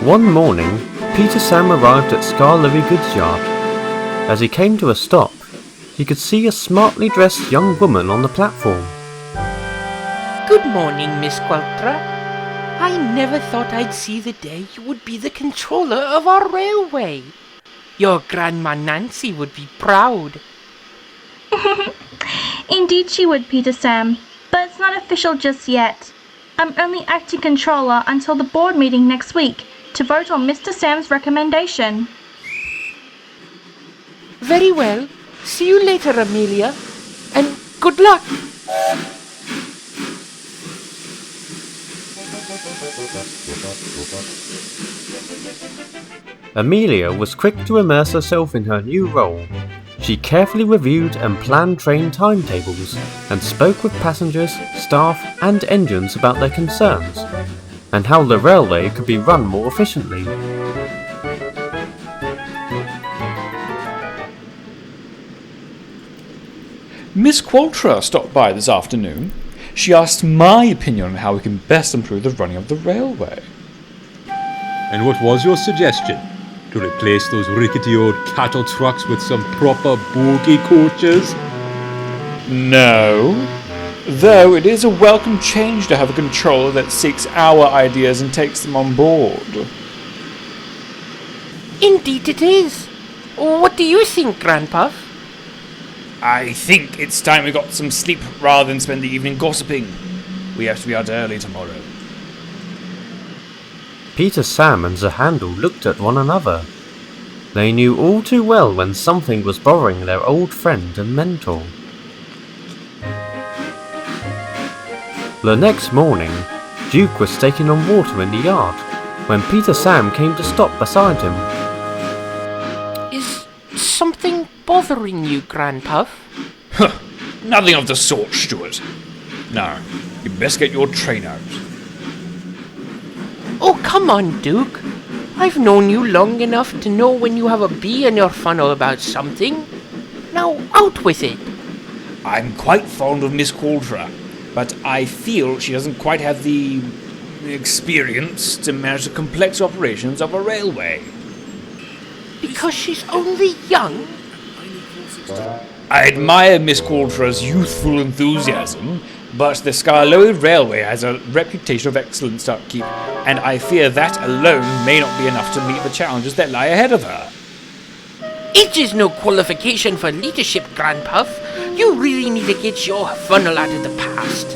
One morning, Peter Sam arrived at Scarlewy goods yard. As he came to a stop, he could see a smartly dressed young woman on the platform. Good morning, Miss Qualtra. I never thought I'd see the day you would be the controller of our railway. Your grandma Nancy would be proud. Indeed she would, Peter Sam, but it's not official just yet. I'm only acting controller until the board meeting next week to vote on Mr. Sam's recommendation. Very well. See you later, Amelia. And good luck. Amelia was quick to immerse herself in her new role. She carefully reviewed and planned train timetables and spoke with passengers, staff and engines about their concerns and how the railway could be run more efficiently. Miss Qualtra stopped by this afternoon. She asked my opinion on how we can best improve the running of the railway. And what was your suggestion? To replace those rickety old cattle trucks with some proper bogie coaches? No. Though it is a welcome change to have a controller that seeks our ideas and takes them on board. Indeed it is. What do you think, Grandpuff? I think it's time we got some sleep rather than spend the evening gossiping. We have to be out early tomorrow. Peter Sam and Zahandle looked at one another. They knew all too well when something was bothering their old friend and mentor. The next morning, Duke was taking on water in the yard when Peter Sam came to stop beside him. Is something bothering you, Grandpuff? Huh, nothing of the sort, Stuart. Now, you'd best get your train out. Oh, come on, Duke. I've known you long enough to know when you have a bee in your funnel about something. Now, out with it. I'm quite fond of Miss Qualtra, but I feel she doesn't quite have the experience to manage the complex operations of a railway. Because she's only young? I admire Miss Qualtra's youthful enthusiasm, but the Scarlewy Railway has a reputation of excellence to upkeep, and I fear that alone may not be enough to meet the challenges that lie ahead of her. Age is no qualification for leadership, Grandpuff. You really need to get your funnel out of the past.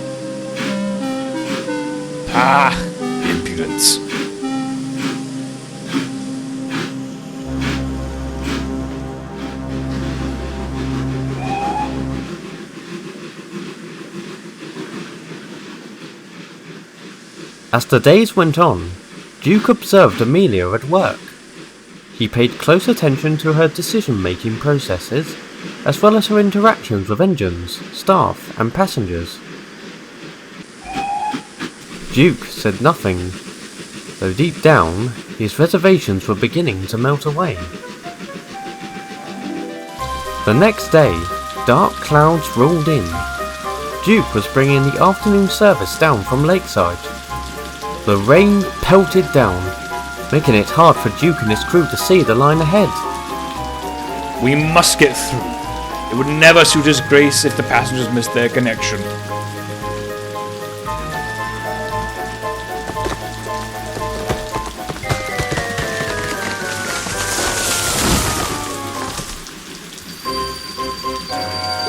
Impudence. As the days went on, Duke observed Amelia at work. He paid close attention to her decision-making processes, as well as her interactions with engines, staff and passengers. Duke said nothing, though deep down, his reservations were beginning to melt away. The next day, dark clouds rolled in. Duke was bringing the afternoon service down from Lakeside. The rain pelted down, making it hard for Duke and his crew to see the line ahead. We must get through. It would never suit His Grace if the passengers missed their connection.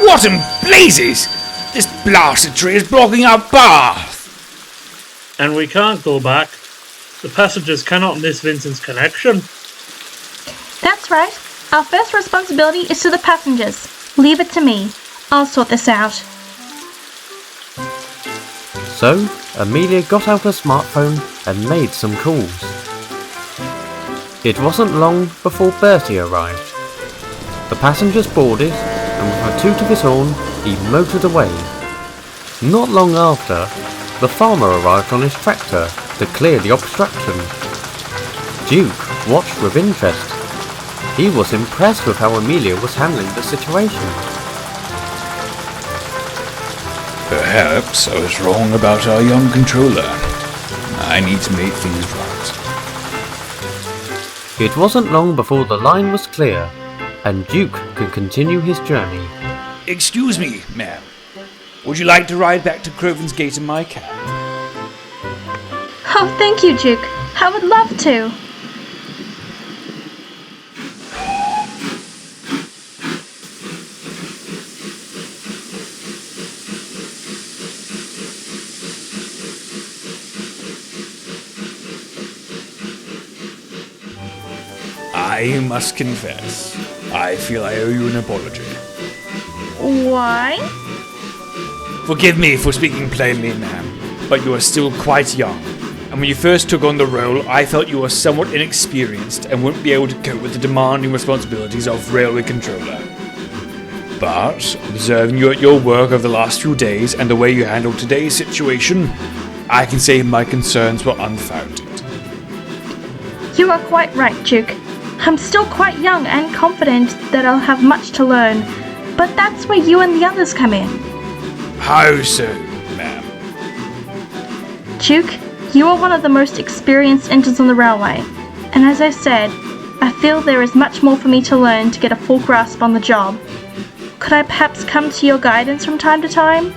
What in blazes! This blasted tree is blocking our path! And we can't go back. The passengers cannot miss Vincent's connection. That's right. Our first responsibility is to the passengers. Leave it to me. I'll sort this out. So, Amelia got out her smartphone and made some calls. It wasn't long before Bertie arrived. The passengers boarded, and with a toot of his horn, he motored away. Not long after, the farmer arrived on his tractor to clear the obstruction. Duke watched with interest. He was impressed with how Amelia was handling the situation. Perhaps I was wrong about our young controller. I need to make things right. It wasn't long before the line was clear, and Duke could continue his journey. Excuse me, ma'am. Would you like to ride back to Crovans Gate in my cab? Oh, thank you, Duke. I would love to. I must confess, I feel I owe you an apology. Why? Forgive me for speaking plainly, ma'am, but you are still quite young, and when you first took on the role, I felt you were somewhat inexperienced and wouldn't be able to cope with the demanding responsibilities of railway controller. But, observing you at your work over the last few days and the way you handled today's situation, I can say my concerns were unfounded. You are quite right, Duke. I'm still quite young and confident that I'll have much to learn, but that's where you and the others come in. How so, ma'am? Duke, you are one of the most experienced engines on the railway, and as I said, I feel there is much more for me to learn to get a full grasp on the job. Could I perhaps come to your guidance from time to time?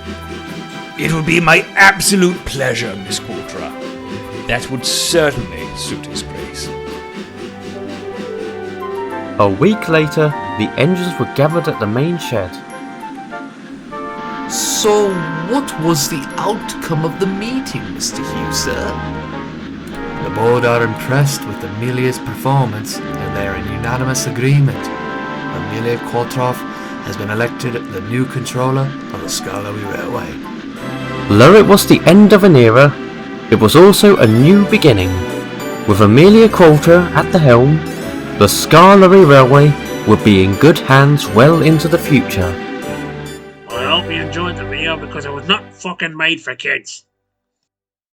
It would be my absolute pleasure, Miss Qualtra. That would certainly suit his grace. A week later, the engines were gathered at the main shed. So, what was the outcome of the meeting, Mr. Hughes, sir? The board are impressed with Amelia's performance, and they are in unanimous agreement. Amelia Qualtrough has been elected the new controller of the Skarloey Railway. Though it was the end of an era, it was also a new beginning. With Amelia Qualter at the helm, the Skarloey Railway would be in good hands well into the future. I hope you enjoyed the video because it was not fucking made for kids.